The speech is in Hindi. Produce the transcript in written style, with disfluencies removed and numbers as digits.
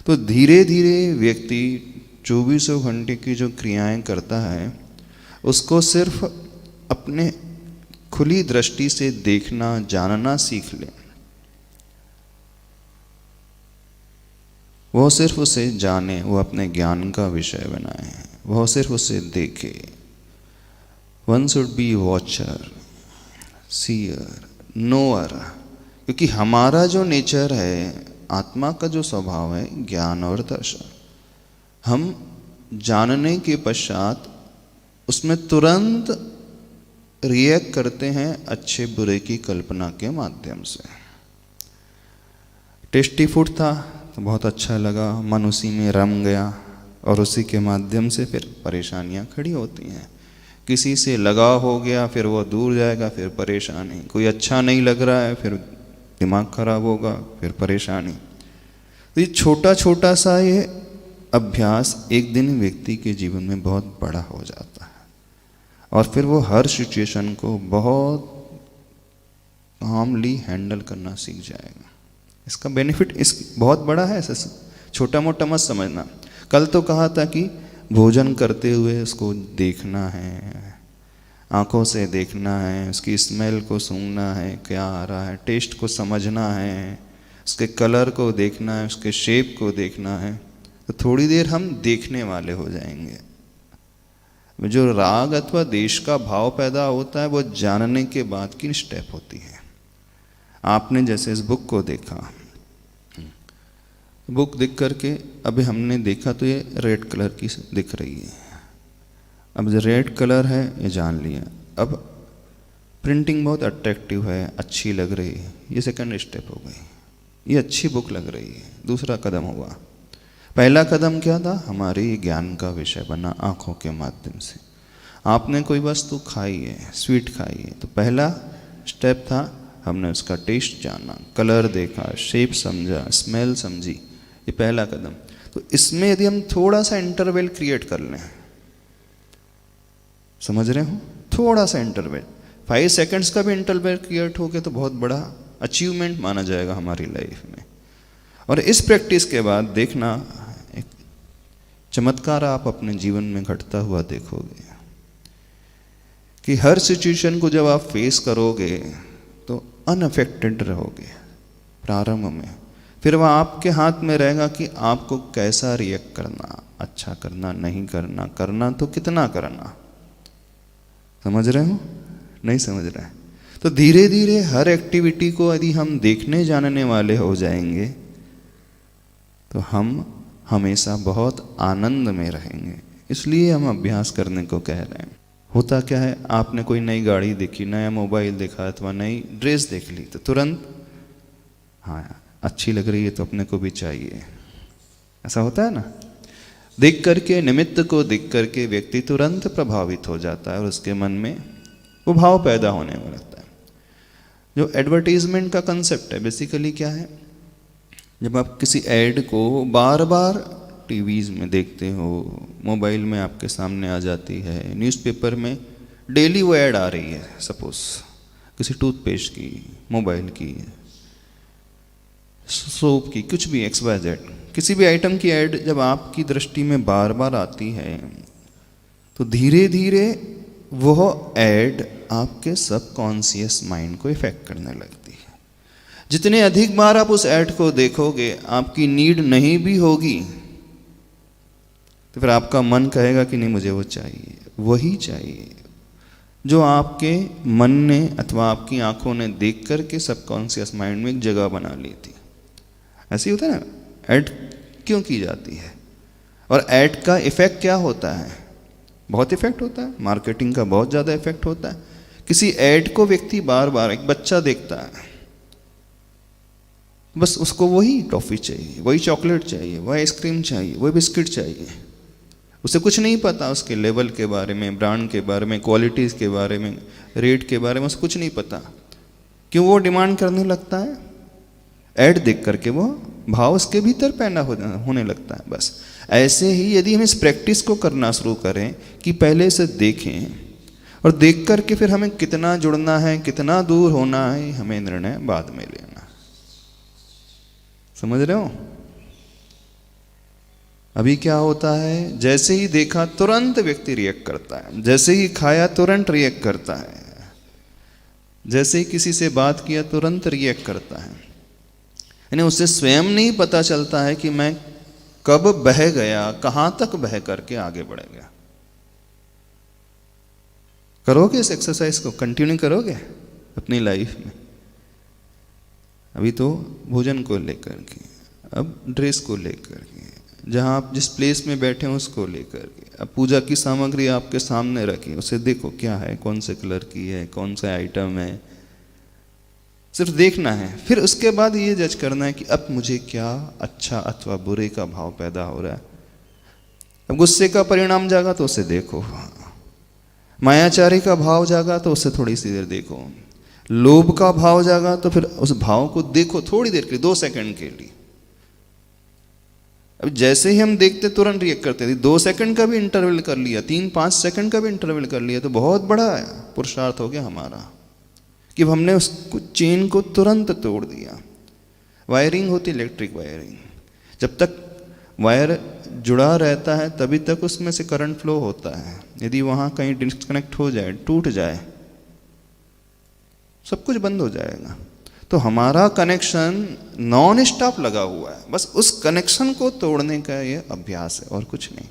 तो धीरे धीरे व्यक्ति 24 घंटे की जो क्रियाएं करता है उसको सिर्फ अपने खुली दृष्टि से देखना जानना सीख ले। वह सिर्फ उसे जाने, वो अपने ज्ञान का विषय बनाए, वह सिर्फ उसे देखे। One should be watcher, seer, knower, क्योंकि हमारा जो नेचर है, आत्मा का जो स्वभाव है, ज्ञान और दर्शन। हम जानने के पश्चात उसमें तुरंत रिएक्ट करते हैं अच्छे बुरे की कल्पना के माध्यम से। टेस्टी फूड था तो बहुत अच्छा लगा, मन उसी में रम गया और उसी के माध्यम से फिर परेशानियां खड़ी होती हैं। किसी से लगाव हो गया, फिर वो दूर जाएगा, फिर परेशानी। कोई अच्छा नहीं लग रहा है, फिर दिमाग खराब होगा, फिर परेशानी। तो ये छोटा छोटा सा ये अभ्यास एक दिन व्यक्ति के जीवन में बहुत बड़ा हो जाता है और फिर वो हर सिचुएशन को बहुत कामली हैंडल करना सीख जाएगा। इसका बेनिफिट इस बहुत बड़ा है, ऐसा छोटा मोटा मत समझना। कल तो कहा था कि भोजन करते हुए उसको देखना है, आंखों से देखना है, उसकी स्मेल को सूंघना है, क्या आ रहा है, टेस्ट को समझना है, उसके कलर को देखना है, उसके शेप को देखना है। तो थोड़ी देर हम देखने वाले हो जाएंगे। जो राग अथवा देश का भाव पैदा होता है वो जानने के बाद की स्टेप होती है। आपने जैसे इस बुक को देखा, बुक देख करके अभी हमने देखा तो ये रेड कलर की दिख रही है। अब जो रेड कलर है ये जान लिया। अब प्रिंटिंग बहुत अट्रैक्टिव है, अच्छी लग रही है, ये सेकंड स्टेप हो गई, ये अच्छी बुक लग रही है, दूसरा कदम हुआ। पहला कदम क्या था? हमारी ज्ञान का विषय बना आँखों के माध्यम से। आपने कोई वस्तु खाई है, स्वीट खाई है, तो पहला स्टेप था हमने उसका टेस्ट जाना, कलर देखा, शेप समझा, स्मेल समझी, ये पहला कदम। तो इसमें यदि हम थोड़ा सा इंटरवल क्रिएट कर लें, समझ रहे हो, थोड़ा सा इंटरवल, 5 सेकंड्स का भी इंटरवल क्रिएट हो गया तो बहुत बड़ा अचीवमेंट माना जाएगा हमारी लाइफ में। और इस प्रैक्टिस के बाद देखना एक चमत्कार आप अपने जीवन में घटता हुआ देखोगे कि हर सिचुएशन को जब आप फेस करोगे तो अनअफेक्टेड रहोगे प्रारंभ में। फिर वह आपके हाथ में रहेगा कि आपको कैसा रिएक्ट करना, अच्छा करना, नहीं करना, करना तो कितना करना। समझ रहे हो? नहीं समझ रहे? तो धीरे धीरे हर एक्टिविटी को यदि हम देखने जानने वाले हो जाएंगे तो हम हमेशा बहुत आनंद में रहेंगे। इसलिए हम अभ्यास करने को कह रहे हैं। होता क्या है, आपने कोई नई गाड़ी देखी, नया मोबाइल देखा अथवा नई ड्रेस देख ली तो तुरंत हाँ अच्छी लग रही है तो अपने को भी चाहिए, ऐसा होता है ना। देख करके, निमित्त को देख करके व्यक्ति तुरंत प्रभावित हो जाता है और उसके मन में वो भाव पैदा होने लगता है। जो एडवर्टीजमेंट का कंसेप्ट है बेसिकली क्या है, जब आप किसी ऐड को बार बार टीवीज में देखते हो, मोबाइल में आपके सामने आ जाती है, न्यूज़पेपर में डेली वो ऐड आ रही है, सपोज किसी टूथपेस्ट की, मोबाइल की, सोप की, कुछ भी XYZ, किसी भी आइटम की ऐड जब आपकी दृष्टि में बार बार आती है तो धीरे धीरे वह ऐड आपके सबकॉन्शियस माइंड को इफेक्ट करने लगती है। जितने अधिक बार आप उस ऐड को देखोगे, आपकी नीड नहीं भी होगी तो फिर आपका मन कहेगा कि नहीं मुझे वो चाहिए, वही चाहिए जो आपके मन ने अथवा आपकी आंखों ने देख करके सबकॉन्शियस माइंड में एक जगह बना ली थी। ऐसे ही होता है ना, ऐड क्यों की जाती है और ऐड का इफेक्ट क्या होता है? बहुत इफेक्ट होता है, मार्केटिंग का बहुत ज़्यादा इफेक्ट होता है। किसी ऐड को व्यक्ति बार बार, एक बच्चा देखता है, बस उसको वही टॉफ़ी चाहिए, वही चॉकलेट चाहिए, वही आइसक्रीम चाहिए, वही बिस्किट चाहिए। उसे कुछ नहीं पता उसके लेवल के बारे में, ब्रांड के बारे में, क्वालिटीज़ के बारे में, रेट के बारे में उसे कुछ नहीं पता। क्यों वो डिमांड करने लगता है? ऐड देख करके वो भाव उसके भीतर पैदा होने लगता है। बस ऐसे ही यदि हम इस प्रैक्टिस को करना शुरू करें कि पहले से देखें और देख करके फिर हमें कितना जुड़ना है, कितना दूर होना है, हमें निर्णय बाद में लेना। समझ रहे हो? अभी क्या होता है, जैसे ही देखा तुरंत व्यक्ति रिएक्ट करता है, जैसे ही खाया तुरंत रिएक्ट करता है, जैसे ही किसी से बात किया तुरंत रिएक्ट करता है। यानी उसे स्वयं नहीं पता चलता है कि मैं कब बह गया, कहां तक बह करके आगे बढ़ गया। करोगे इस एक्सरसाइज को, कंटिन्यू करोगे अपनी लाइफ में? अभी तो भोजन को लेकर के, अब ड्रेस को लेकर के, जहाँ आप जिस प्लेस में बैठे हैं उसको लेकर के, अब पूजा की सामग्री आपके सामने रखी, उसे देखो क्या है, कौन से कलर की है, कौन सा आइटम है, सिर्फ देखना है। फिर उसके बाद ये जज करना है कि अब मुझे क्या अच्छा अथवा बुरे का भाव पैदा हो रहा है। अब गुस्से का परिणाम जागा तो उसे देखो, मायाचारी का भाव जागा तो उसे थोड़ी सी देर देखो, लोभ का भाव जागा तो फिर उस भाव को देखो थोड़ी देर के लिए, 2 सेकंड के लिए। अब जैसे ही हम देखते तुरंत रिएक्ट करते थे, 2 सेकंड का भी इंटरवल कर लिया, 3-5 सेकंड का भी इंटरवल कर लिया, तो बहुत बड़ा पुरुषार्थ हो गया हमारा कि हमने उस चेन को तुरंत तोड़ दिया। वायरिंग होती इलेक्ट्रिक वायरिंग, जब तक वायर जुड़ा रहता है तभी तक उसमें से करंट फ्लो होता है। यदि वहाँ कहीं डिस्कनेक्ट हो जाए, टूट जाए, सब कुछ बंद हो जाएगा। तो हमारा कनेक्शन नॉन स्टॉप लगा हुआ है, बस उस कनेक्शन को तोड़ने का ये अभ्यास है और कुछ नहीं।